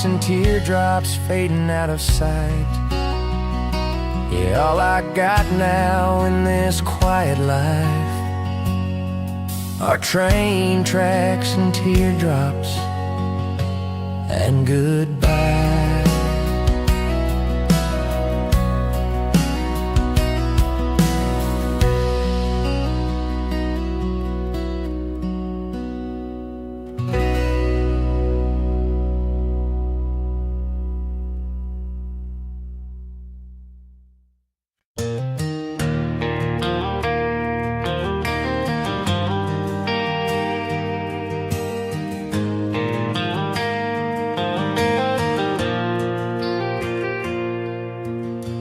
tracks and teardrops fading out of sight. Yeah, all I got now in this quiet life are train tracks and teardrops and goodbye.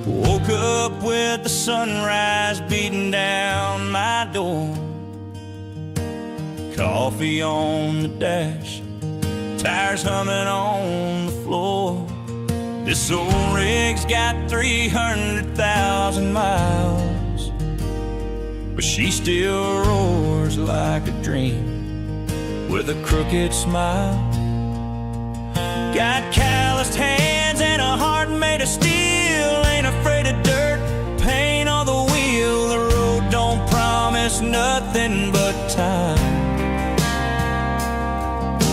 Woke up with the sunrise beating down my door. Coffee on the dash, tires humming on the floor. This old rig's got 300,000 miles, but she still roars like a dream with a crooked smile. Got calloused hands and a heart made of steel. Ain't afraid of dirt, paint on the wheel. The road don't promise nothing but time,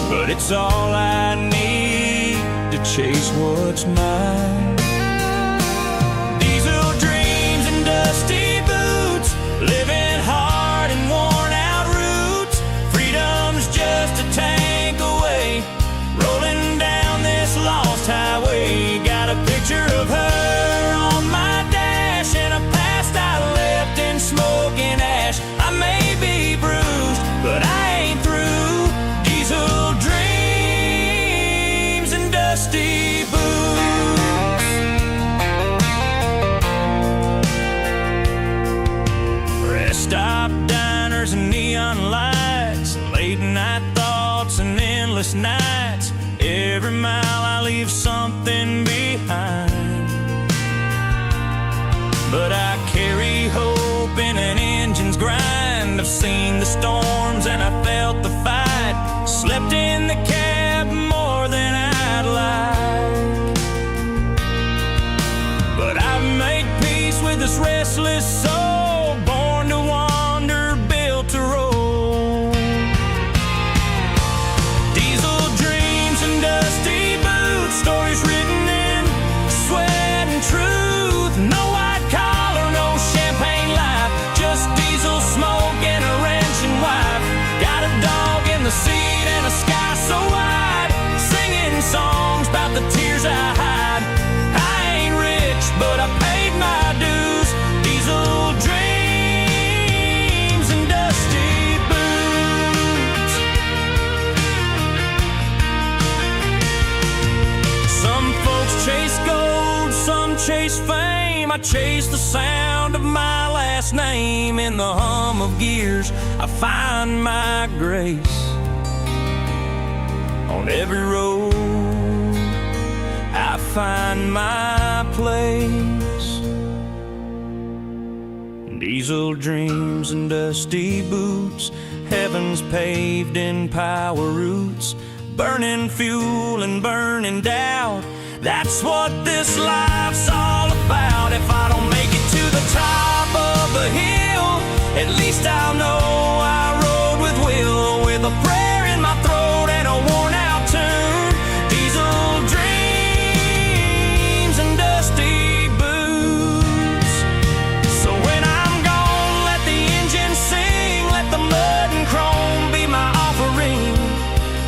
but it's all I need to chase what's mine. Diesel dreams and dusty boots, living hard and worn out routes. Freedom's just a tank away, rolling down this lost highway. Got a picture of her on my dash and a past I left in smoke and ash. I may be bruised, but I ain't through. Diesel dreams and dusty boots. Rest stop diners and neon lights, late night thoughts and endless nights. Every mile I leave something behind, but I carry hope in an engine's grind. I've seen the storms and I felt the fight, slept in the cab more than I'd like, but I've made peace with this restless soul, born to wander, built to roll. Diesel dreams and dusty boots, stories written in sweat and truth. No white collar, no champagne life, just diesel smoke and a ranching wife. Got a dog in the seat and a sky so wide, singing songs about the tears I hide. I ain't rich, but I paid my dues. Diesel dreams and dusty boots. Some folks chase gold, some chase fame. I chase the sound of my last name. In the hum of gears, I find my grace. On every road, I find my place. Diesel dreams and dusty boots, heavens paved in power roots. Burning fuel and burning doubt, that's what this life's all about. If I don't make it to the top of the hill, at least I'll know I rode with will, with a prayer in my throat and a worn out tune. Diesel dreams and dusty boots. So when I'm gone, let the engine sing, let the mud and chrome be my offering.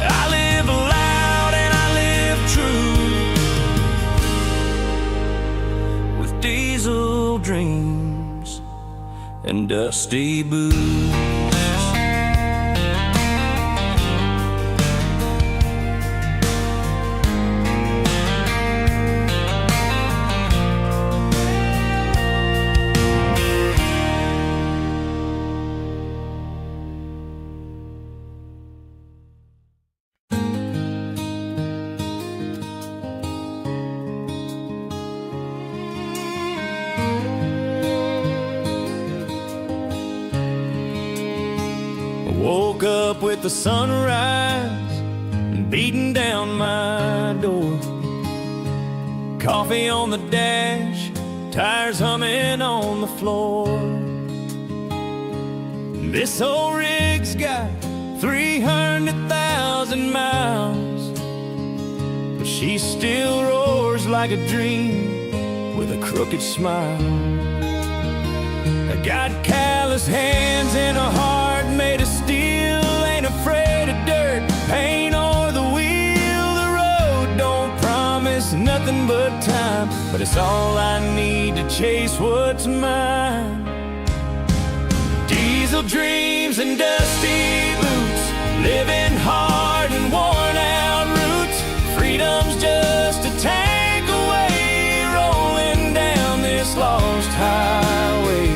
I live loud and I live true, with diesel dreams and dusty boots. Woke up with the sunrise beating down my door. Coffee on the dash, tires humming on the floor. This old rig's got 300,000 miles, but she still roars like a dream with a crooked smile. I got callous hands and a heart made of steel. Ain't afraid of dirt, paint, or the wheel. The road don't promise nothing but time, but it's all I need to chase what's mine. Diesel dreams and dusty boots, living hard and worn out routes. Freedom's just a tank away, rolling down this lost highway.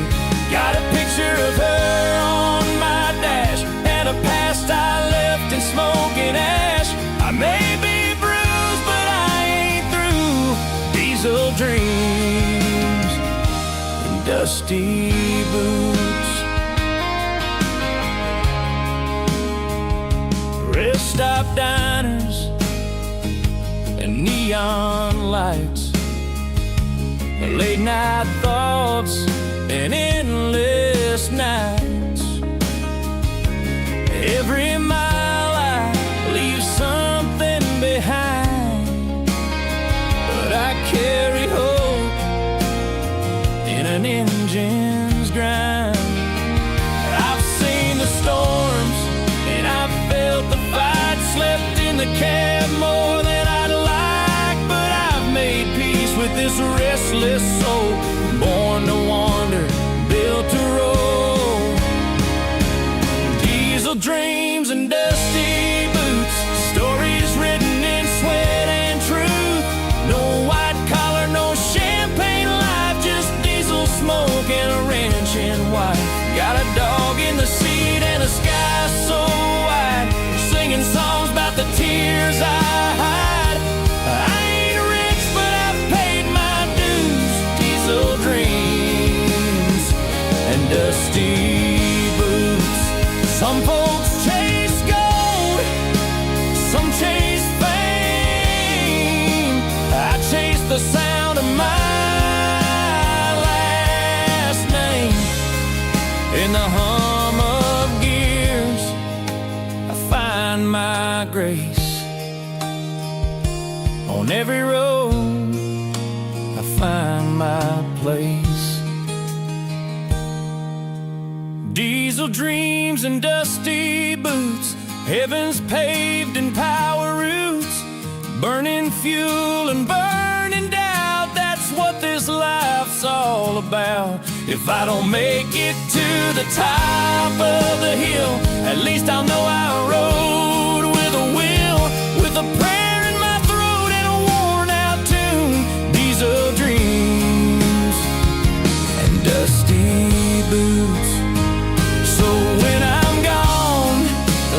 Got a picture of her on my dash, and a past I left in smoke and ash. I may be bruised, but I ain't through. Diesel dreams and dusty boots. Rest stop diners and neon lights, late night thoughts and endless nights. Every mile I leave something behind, but I carry hope in an engine's grind. I've seen the storms and I've felt the fight, slept in the cab more than I'd like, but I've made peace with this restless soul, born to wander, built to roll. Diesel dreams and dusty boots, stories written in sweat and truth. No white collar, no champagne life, just diesel smoke and a ranching wife. Got a dog in the seat and a sky so wide, singing songs about the tears I hide. I ain't rich, but I've paid my dues. Diesel dreams and dusty boots. Some folks chase gold, some chase fame. I chase the sound of my last name. In the hum of gears, I find my grace. On every road, I find my place. Diesel dreams and dusty boots, heavens paved in power routes. Burning fuel and burning doubt, that's what this life's all about. If I don't make it to the top of the hill, at least I'll know I rode with a will, with a prayer in my throat and a worn out tune. Diesel dreams and dusty boots. So when I'm gone,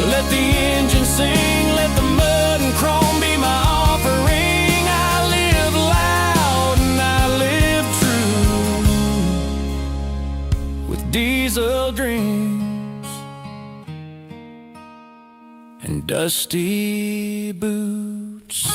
let the engine sing, let the mud and chrome be my offering. I live loud and I live true, with diesel dreams and dusty boots.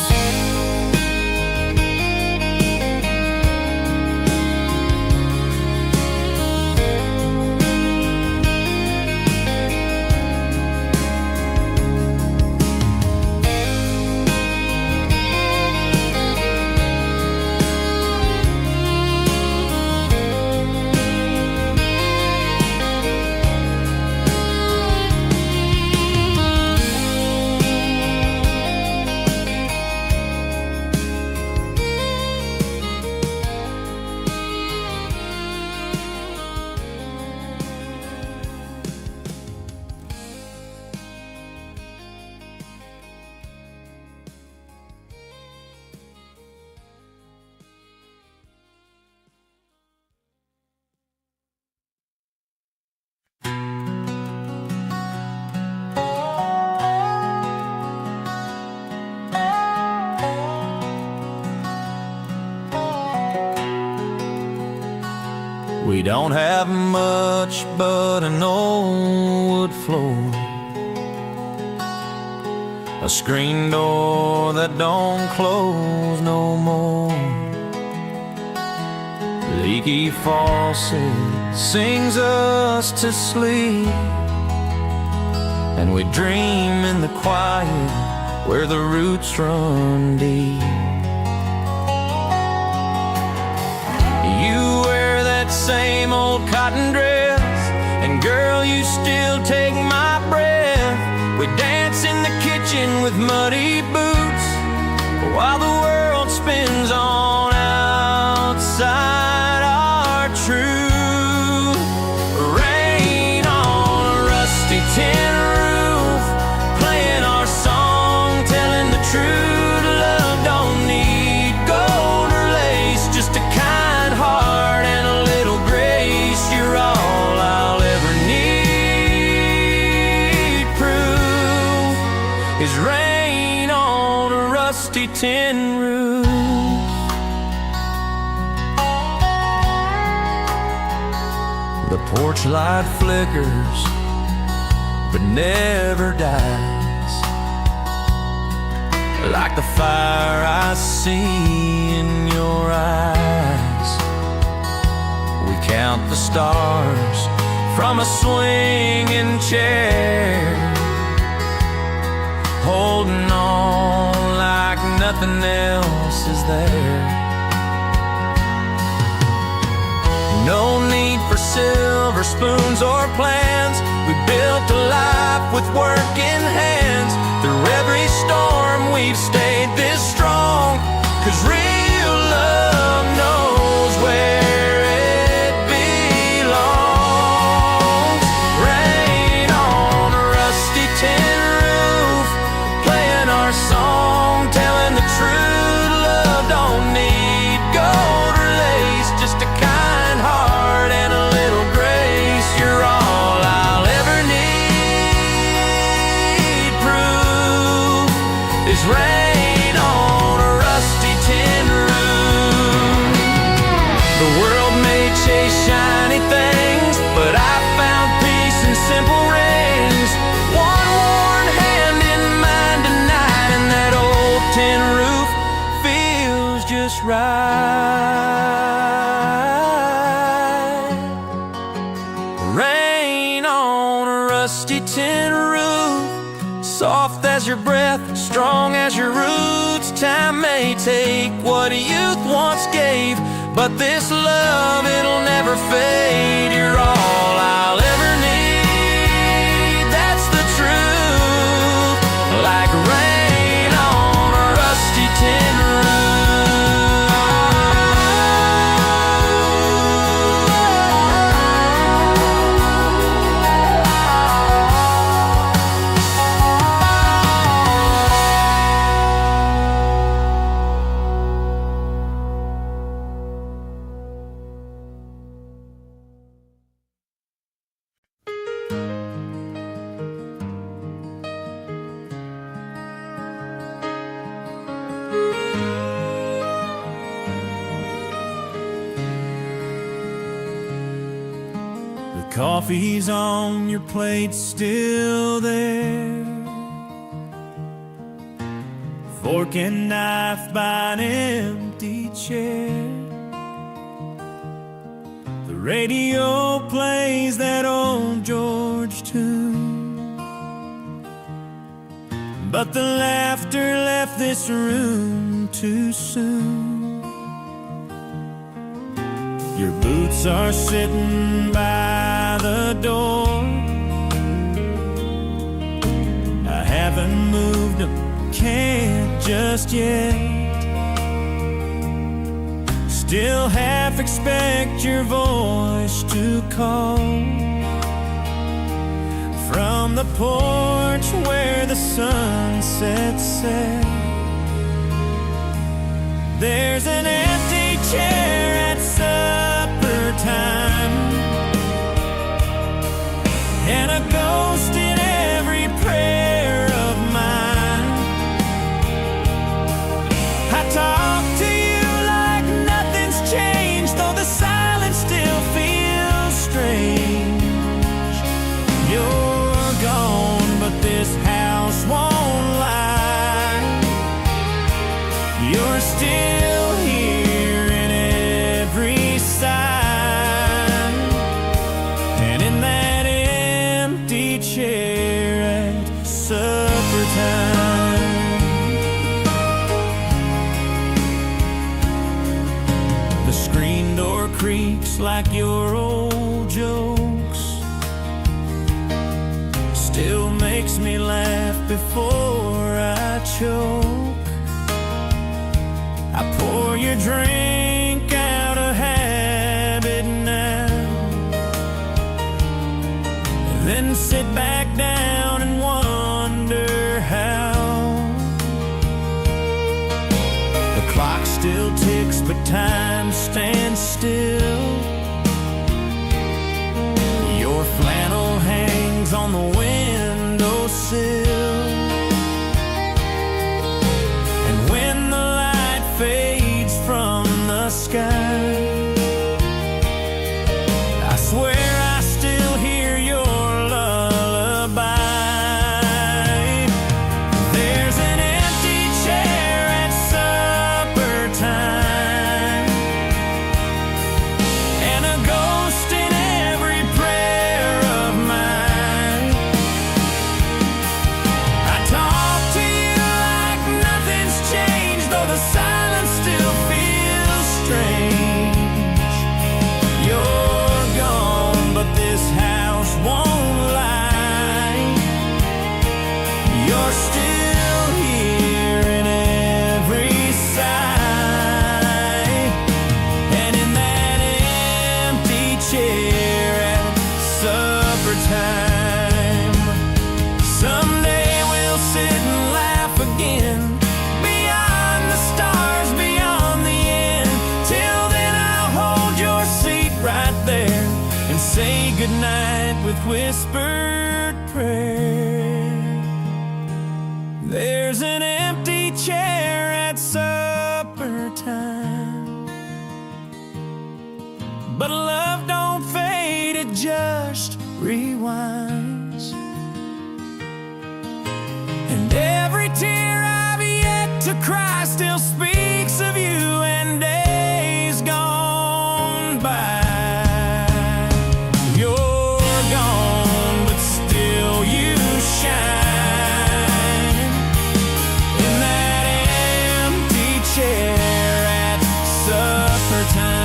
We don't have much but an old wood floor, a screen door that don't close no more. leaky faucet sings us to sleep, and we dream in the quiet where the roots run deep. You wear that same old cotton dress, and girl, you still take my breath. We dance in the kitchen with muddy boots while the world spins on outside our truth. Rain on a rusty tin roof, playing our song, telling the truth. Love don't need gold or lace, just a kind heart and a little grace. You're all I'll ever need. Proof is rain on a rusty tin roof. The porch light flickers but never dies, like the fire I see in your eyes. We count the stars from a swinging chair, holding on like nothing else is there. No need for silver spoons or plans. We built a life with working hands. Through every storm we've stayed this strong, 'cause real love knows where it belongs. Rain on a rusty tin roof, playing our song, telling the truth. Love don't need gold or lace, just a kind heart and a little grace. You're all I'll ever need. Proof is rain on a rusty tin roof. The world may chase shiny things, but I found peace in simple rings. One worn hand in mine tonight, and that old tin roof feels just right. Rain on a rusty tin roof, soft as your breath, strong as your roots. Time may take what youth once gave, but this love, it'll never fade. You're all I'll ever need, that's the truth. Like rain on a rusty tin Coffee's on your plate, still there. Fork and knife by an empty chair. The radio plays that old George tune, but the laughter left this room too soon. Your boots are sitting by the door. I haven't moved them, can't just yet. Still half expect your voice to call from the porch where the sunset set. There's an empty chair at supper time, and a ghost in every prayer of mine. I talk to you like nothing's changed, though the silence still feels strange. You're gone, but this house won't lie. You're still here in every side. time. The screen door creaks like your old jokes, still makes me laugh before I choke. I pour your drink out of habit now, then sit back down and wonder how. The clock still ticks, but time stands still. Your flannel hangs on the windowsill, and when the light fades from the sky, I swear I still hear your lullaby. There's an empty chair at supper time, and a ghost in every prayer of mine. I talk to you like nothing's changed, though the silence still feels strange. You're gone, but this house won't lie. You're still here in every sigh, and in that empty chair at supper time. Someday we'll sit and laugh again, beyond the stars, beyond the end. Till then I'll hold your seat right there and say goodnight with whispered prayer. There's an empty chair at supper time, but love don't fade, it just rewinds. And every tear I've yet to cry still speaks of you and days gone by. You're gone, but still you shine in that empty chair at supper time.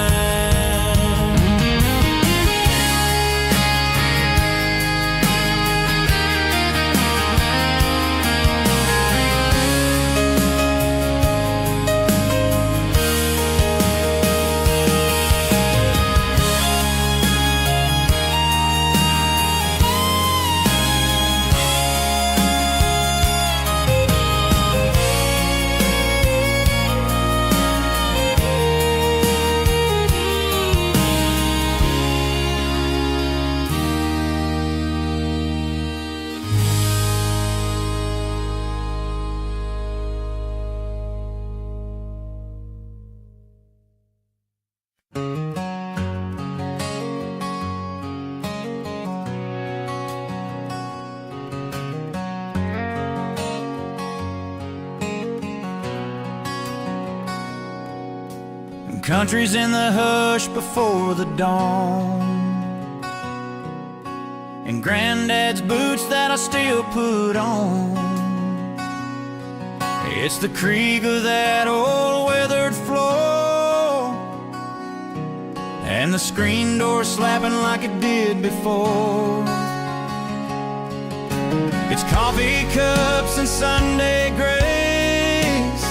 Country's in the hush before the dawn, and Granddad's boots that I still put on. It's the creak of that old weathered floor, and the screen door slapping like it did before. It's coffee cups and Sunday grace,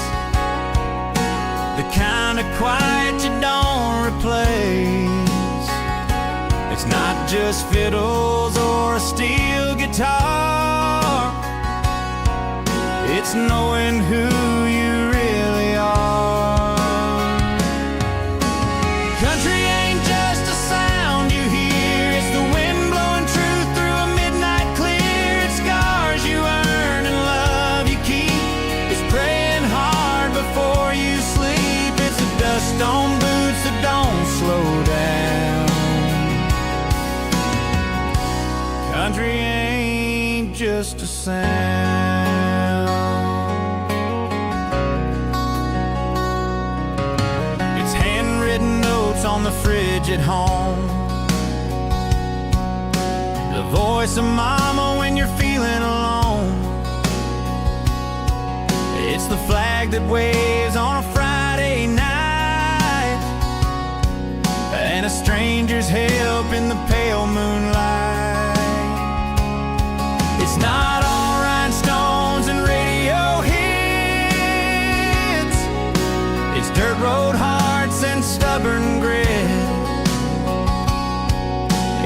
the kind of quiet you don't replace. It's not just fiddles or a steel guitar, it's knowing who you really are. Country ain't just a sound you hear, it's the wind blowing truth through a midnight clear. It's scars you earn and love you keep, it's praying hard before you sleep. It's the dust on boots that don't slow down. Country ain't just a sound, it's handwritten notes on the fridge at home, the voice of mama when you're feeling alone, the flag that waves on a Friday night, and a stranger's help in the pale moonlight. It's not all rhinestones and radio hits. It's dirt road hearts and stubborn grit.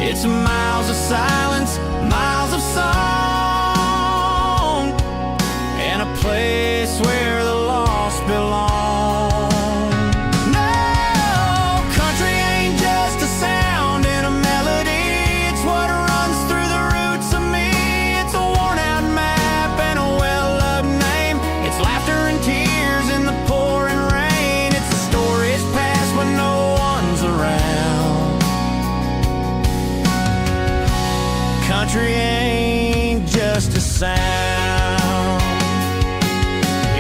It's miles of silence, miles of song, and a place where the lost belong. No, country ain't just a sound and a melody. It's what runs through the roots of me. It's a worn-out map and a well-loved name. It's laughter and tears in the pouring rain. It's the stories past when no one's around. Country ain't just a sound.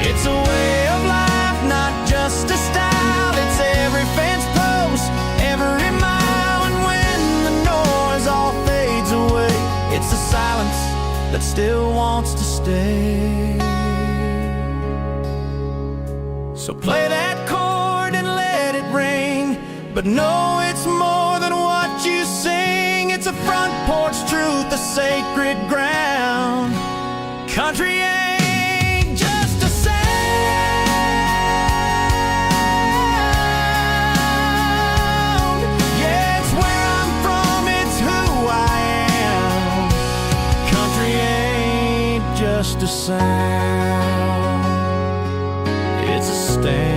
It's a way of life, not just a style. It's every fence post, every mile. And when the noise all fades away, it's the silence that still wants to stay. So play that chord and let it ring, but know it's more than what you sing. It's a front porch truth, a sacred ground. Country ain't just a sound. Yeah, it's where I'm from, it's who I am. Country ain't just a sound, it's a stand.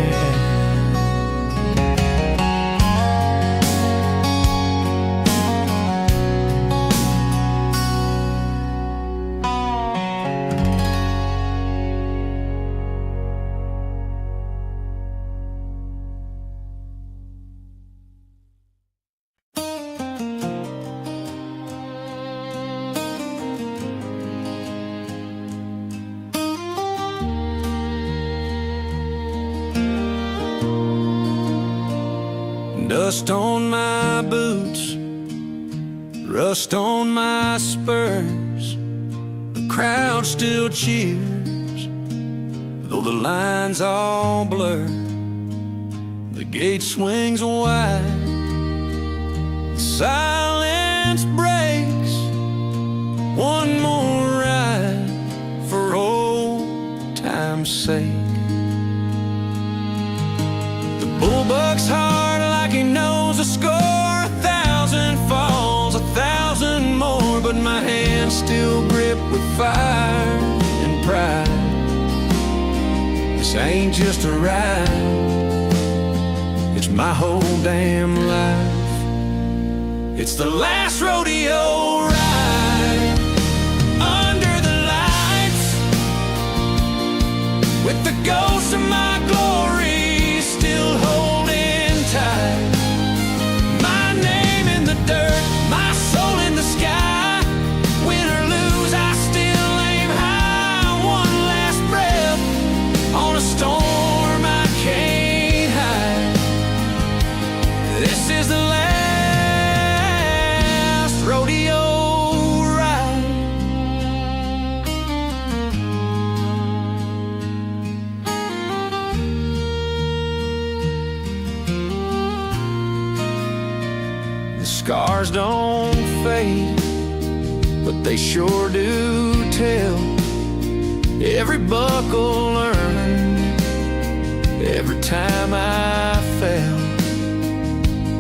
Dust on my boots, rust on my spurs. The crowd still cheers, though the lines all blur. The gate swings wide, silence breaks. One more ride for old time's sake. The bullbuck's hard like he knows a score. 1,000 falls, 1,000 more, but my hands still grip with fire and pride. This ain't just a ride, it's my whole damn life. It's the last rodeo ride under the lights, with the ghosts of my glory still holding tight. My name in the dirt, my soul in the sky. Win or lose, I still aim high. One last breath on a storm I can't hide. This is the last rodeo ride. The scars don't fade, but they sure do tell. Every buckle earned, every time I fell.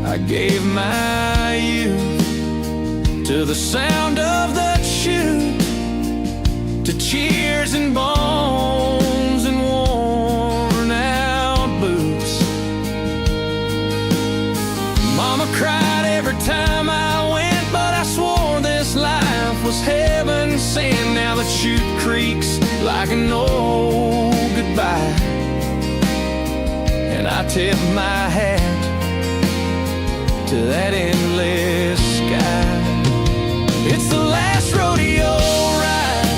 I gave my youth to the sound of the chute, to cheers and bones and worn out boots. Mama cried every time I went, but I swore this life was heaven sent. Now the chute creaks like an old goodbye, and I tip my hat to that endless sky. It's the last rodeo ride,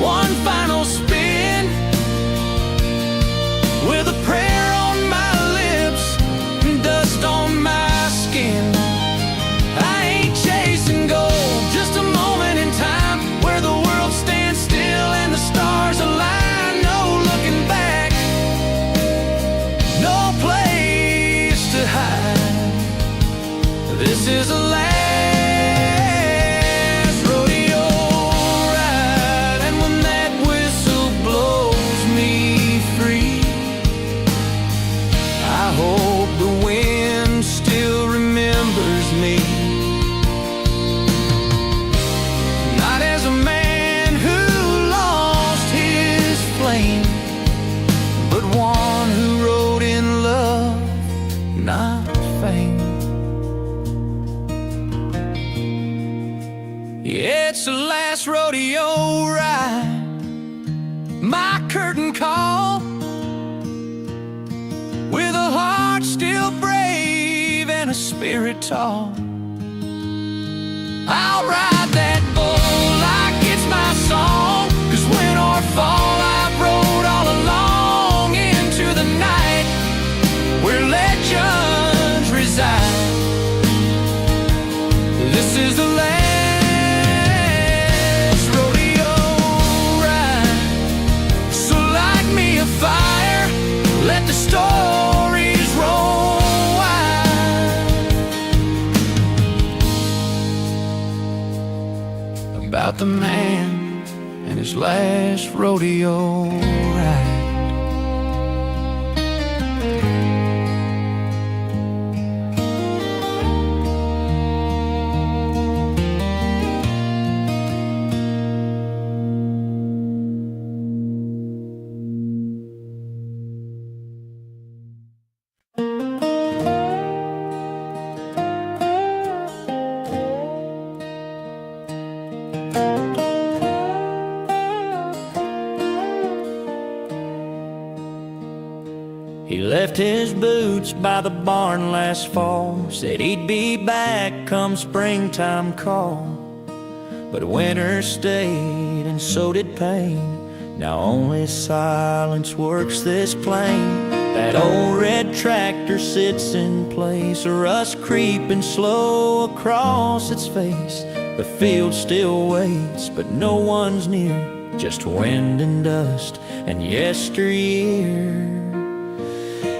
one final spin, with a prayer on my lips and dust on my skin. I ain't chasing gold, just a moment in time where the world stands still and the stars align. No looking Yeah, it's the last rodeo ride, my curtain call, with a heart still brave and a spirit tall. I'll ride that bull like it's my song, 'cause win or fall I've rode all along into the night where legends reside. This is the last rodeo ride, so light me a fire, let the stories roll wide, about the man and his last rodeo ride. He left his boots by the barn last fall, said he'd be back come springtime call. But winter stayed and so did pain. Now only silence works this plain. That old red tractor sits in place, rust creeping slow across its face. The field still waits, but no one's near, just wind and dust and yesteryear.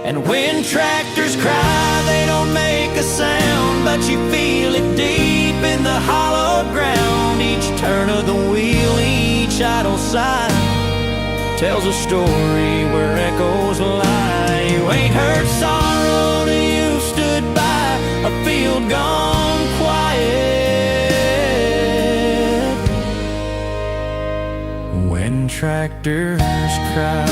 And when tractors cry, they don't make a sound, but you feel it deep in the hollow ground. Each turn of the wheel, each idle sigh, tells a story where echoes lie. You ain't heard sorrow till you stood by a field gone quiet. When tractors cry,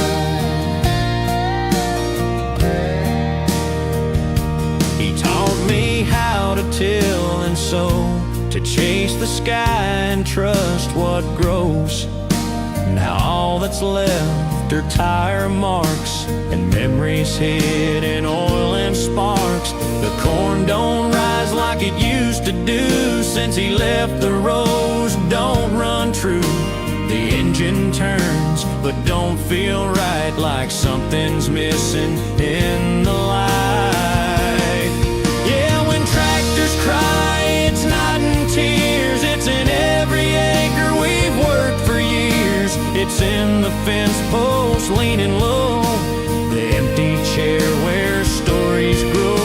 to till and sow, to chase the sky and trust what grows. Now all that's left are tire marks and memories hid in oil and sparks. The corn don't rise like it used to do since he left. The rows don't run true. The engine turns but don't feel right, like something's missing in the light. Cry, it's not in tears, it's in every acre we've worked for years. It's in the fence post leaning low, the empty chair where stories grow.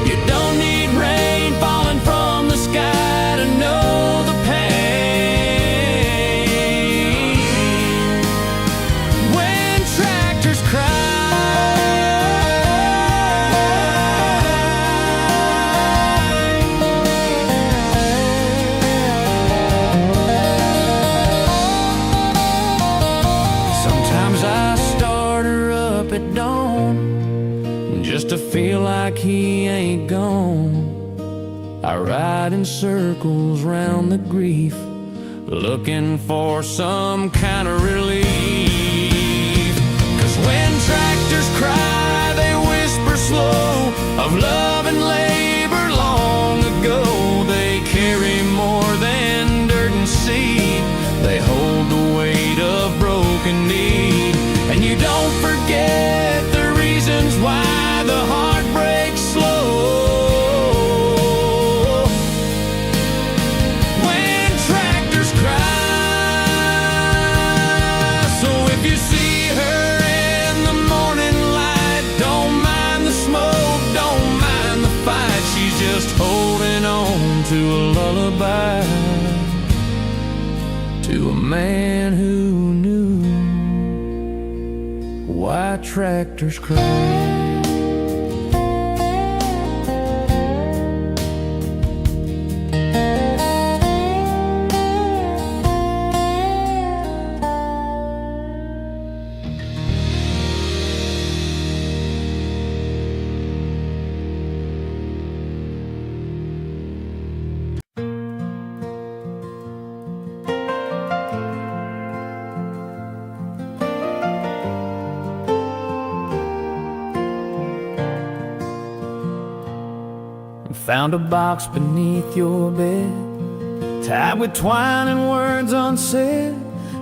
You don't need rain falling from the sky to know the pain. When tractors cry, at dawn, just to feel like he ain't gone. I ride in circles round the grief, looking for some kind of relief. 'Cause when tractors cry, they whisper slow of love and labor long ago. They carry more than dirt and seed, they hold the weight of broken need. And you don't forget the reasons why the heart breaks slow. When tractors cry, so if you see her in the morning light, don't mind the smoke, don't mind the fight. She's just holding on to a lullaby, to a man who knew why tractors cry. found a box beneath your bed, tied with twine and words unsaid,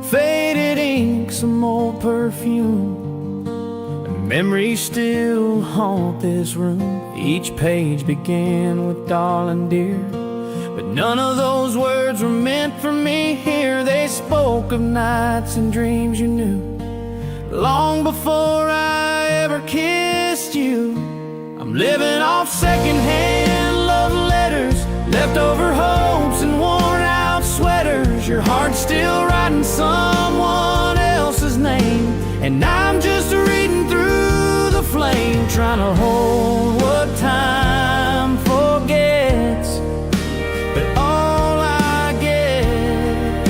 faded ink, some old perfume. Memories still haunt this room. Each page began with darling dear, but none of those words were meant for me here. They spoke of nights and dreams you knew long before I ever kissed you. I'm living off secondhand love letters, leftover hopes and worn out sweaters. Your heart's still writing someone else's name, and I'm just reading through the flame, trying to hold what time forgets. But all I get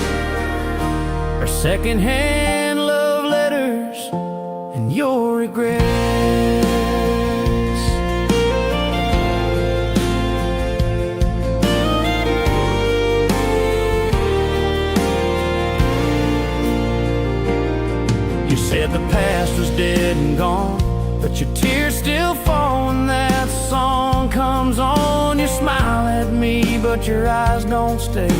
are secondhand love letters and your regrets. You said the past was dead and gone, but your tears still fall when that song comes on. You smile at me, but your eyes don't stay.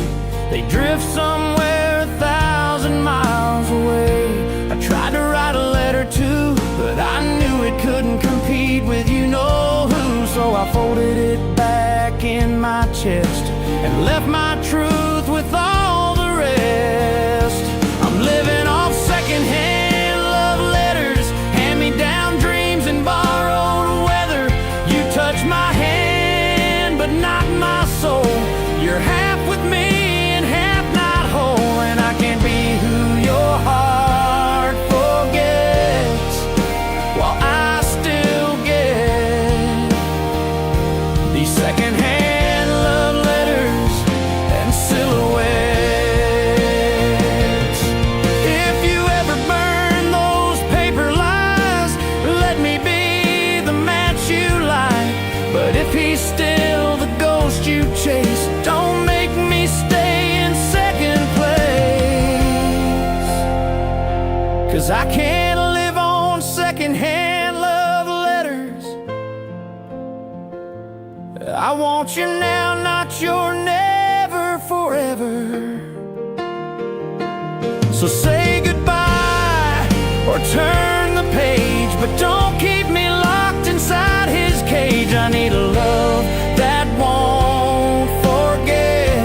They drift somewhere 1,000 miles away. I tried to write a letter too, but I knew it couldn't compete with you know who. So I folded it back in my chest and left my truth with all the rest. I'm living off secondhand love letters, hand-me-down dreams and borrowed weather. You touch my hand, but not my soul. You're half with me and half not whole, and I can't be who your heart forgets, while I still get these secondhand love letters and silhouettes. If you ever burn those paper lies, let me be the match you light. But if he's still the ghost you chase, don't make me stay in second place. 'Cause I can't live on secondhand love letters. I want you now, not your never forever. So say goodbye or turn the page, but don't keep me locked inside his cage. I need a love that won't forget,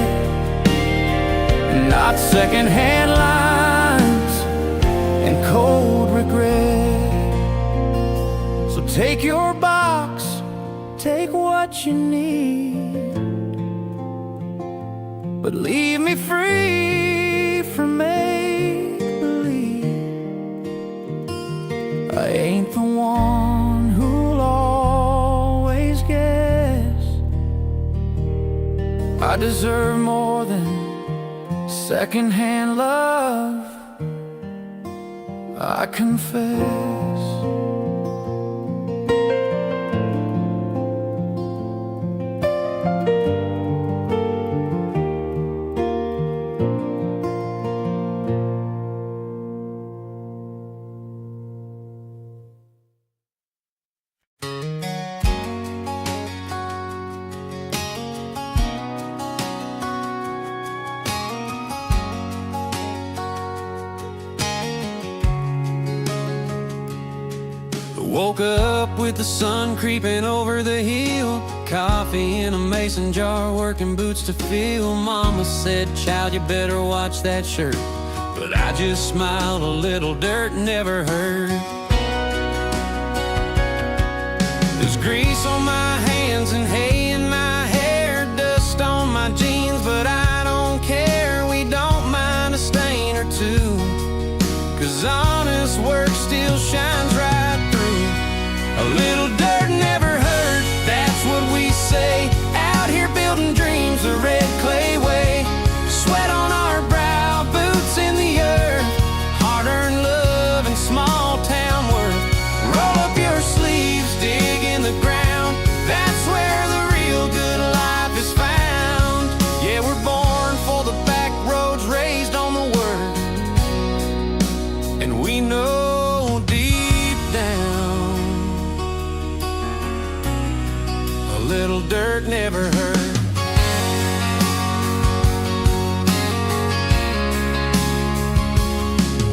not secondhand lines and cold regret. So take your box, take what you need, but leave me free from make-believe. I ain't the one who'll always guess. I deserve more than secondhand love, I confess. Woke up with the sun creeping over the hill, coffee in a mason jar, working boots to fill. Mama said, child, you better watch that shirt, but I just smiled. A little dirt never hurt. There's grease on my hands and hay in my hair, dust on my jeans, but I don't care. We don't mind a stain or two, 'cause honest work still shines right through. A little dirt never hurt, that's what we say. Out here building dreams the red clay way. Sweat on our brow, boots in the earth, hard-earned love and small-town worth. Roll up your sleeves, dig in the ground, that's where the real good life is found. Yeah, we're born for the back roads, raised on the word, and we know deep down never hurt.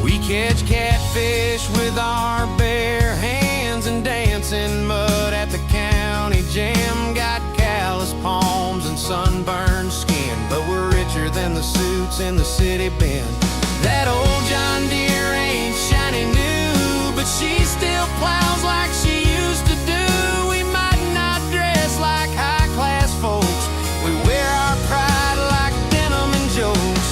We catch catfish with our bare hands and dance in mud at the county jam. Got calloused palms and sunburned skin, but we're richer than the suits in the city bin. That old John Deere ain't shiny new, but she still plows like she used to do. We might not dress like high-class folks, we wear our pride like denim and jokes.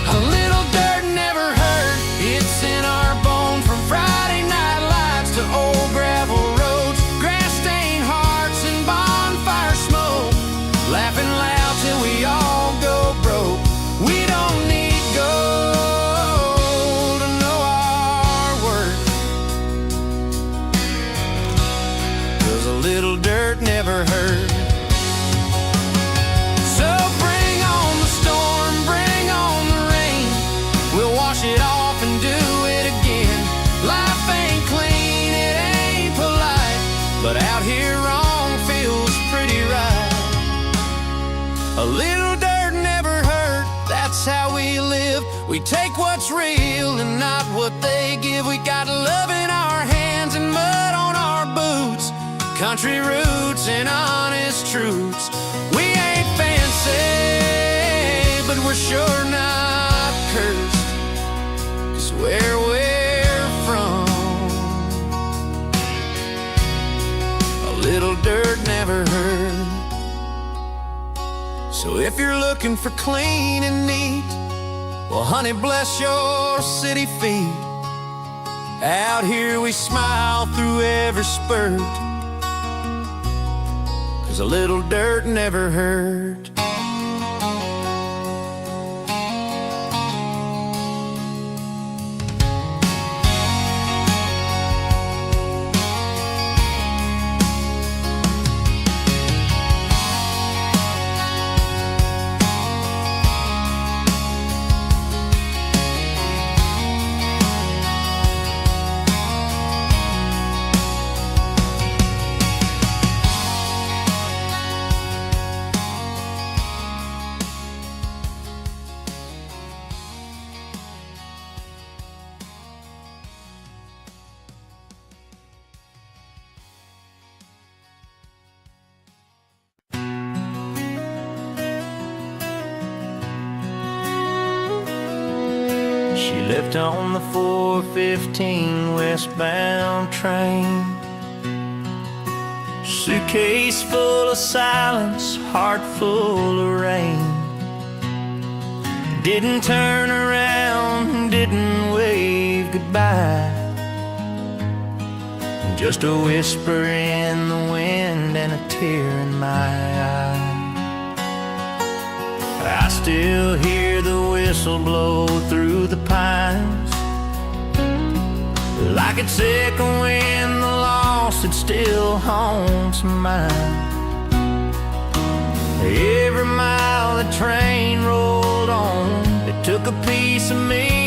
A little dirt never hurt, it's in our bone. From Friday night lights to old gravel roads, grass-stained hearts and bonfire smoke, laughing loud till we all go broke. We don't need gold to know our worth, 'cause a little dirt never hurt. So bring on the storm, bring on the rain, we'll wash it off and do it again. Life ain't clean, it ain't polite, but out here wrong feels pretty right. A little dirt never hurt, that's how we live. We take what's real and not what they give. We got love in our hands and mud on our boots, country roots and honest truths. We ain't fancy, but we're sure not cursed, 'cause where we're from, a little dirt never hurt. So if you're looking for clean and neat, well, honey, bless your city feet. Out here we smile through every spurt, 'cause a little dirt never hurt. She left on the 4:15 westbound train, suitcase full of silence, heart full of rain. Didn't turn around, didn't wave goodbye, just a whisper in the wind and a tear in my eye. I still hear the whistle blow through the pines, like it's echoing the loss that still haunts my mind. Every mile the train rolled on, it took a piece of me